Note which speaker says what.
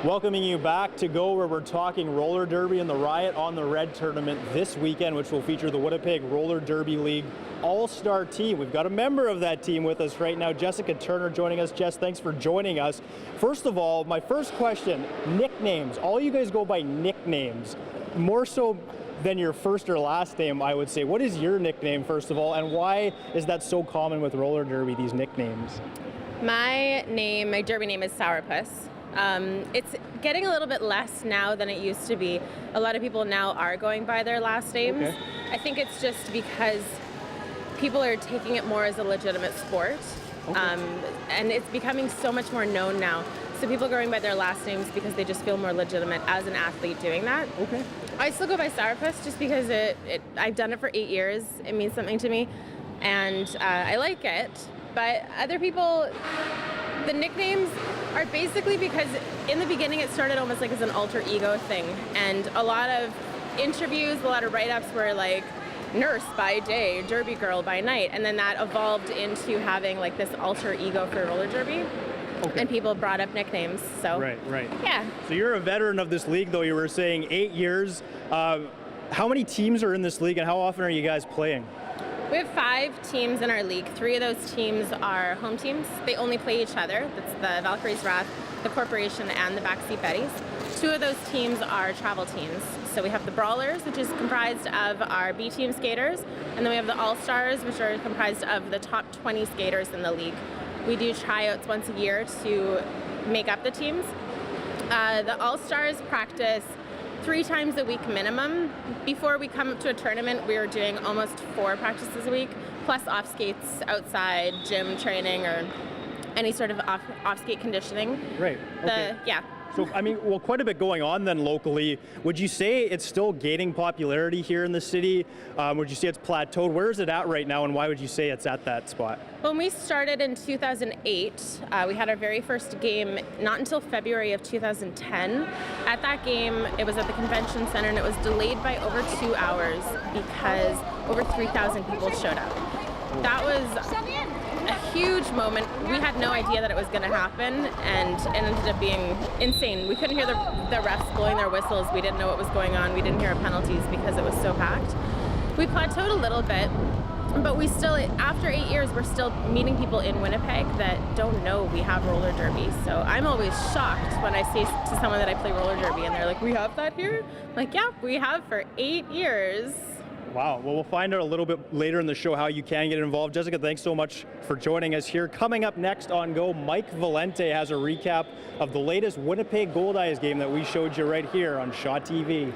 Speaker 1: Welcoming you back to Go, where we're talking roller derby and the Riot on the Red tournament this weekend, which will feature the Winnipeg Roller Derby League all-star team. We've got a member of that team with us right now, Jessica Turner, joining us. Jess, thanks for joining us. First of all, my first question, nicknames. All you guys go by nicknames, more so than your first or last name, I would say. What is your nickname, first of all, and why is that so common with roller derby, these nicknames?
Speaker 2: My derby name is Sourpuss. It's getting a little bit less now than it used to be. A lot of people now are going by their last names.
Speaker 1: Okay.
Speaker 2: I think it's just because people are taking it more as a legitimate sport.
Speaker 1: Okay.
Speaker 2: And it's becoming so much more known now. So people are going by their last names because they just feel more legitimate as an athlete doing that.
Speaker 1: Okay.
Speaker 2: I still go by Sourpuss just because I've done it for 8 years. It means something to me, and I like it. But other people, the nicknames are basically because in the beginning it started almost like as an alter ego thing, and a lot of interviews, a lot of write-ups were like nurse by day, derby girl by night, and then that evolved into having like this alter ego for roller derby.
Speaker 1: Okay.
Speaker 2: And people brought up nicknames, so.
Speaker 1: Right.
Speaker 2: Yeah.
Speaker 1: So you're a veteran of this league, though. You were saying 8 years. How many teams are in this league, and how often are you guys playing?
Speaker 2: We have 5 teams in our league. 3 of those teams are home teams. They only play each other. That's the Valkyrie's Wrath, the Corporation, and the Backseat Betties. 2 of those teams are travel teams. So we have the Brawlers, which is comprised of our B team skaters, and then we have the All-Stars, which are comprised of the top 20 skaters in the league. We do tryouts once a year to make up the teams. The All-Stars practice 3 times a week minimum. Before we come to a tournament, we are doing almost 4 practices a week, plus off-skates outside, gym training, or any sort of off-skate conditioning.
Speaker 1: Right. Okay.
Speaker 2: Yeah.
Speaker 1: So, I mean, well, quite a bit going on then locally. Would you say it's still gaining popularity here in the city? Would you say it's plateaued? Where is it at right now, and why would you say it's at that spot?
Speaker 2: When we started in 2008, we had our very first game not until February of 2010. At that game, it was at the convention center, and it was delayed by over 2 hours because over 3,000 people showed up. That was a huge moment. We had no idea that it was going to happen, and it ended up being insane. We couldn't hear the refs blowing their whistles. We didn't know what was going on. We didn't hear our penalties because it was so packed. We plateaued a little bit, but we still, after 8 years, we're still meeting people in Winnipeg that don't know we have roller derby. So I'm always shocked when I say to someone that I play roller derby, and they're like, "We have that here?" I'm like, yeah, we have for 8 years.
Speaker 1: Wow. Well, we'll find out a little bit later in the show how you can get involved. Jessica, thanks so much for joining us here. Coming up next on Go, Mike Valente has a recap of the latest Winnipeg Gold Eyes game that we showed you right here on Shaw TV.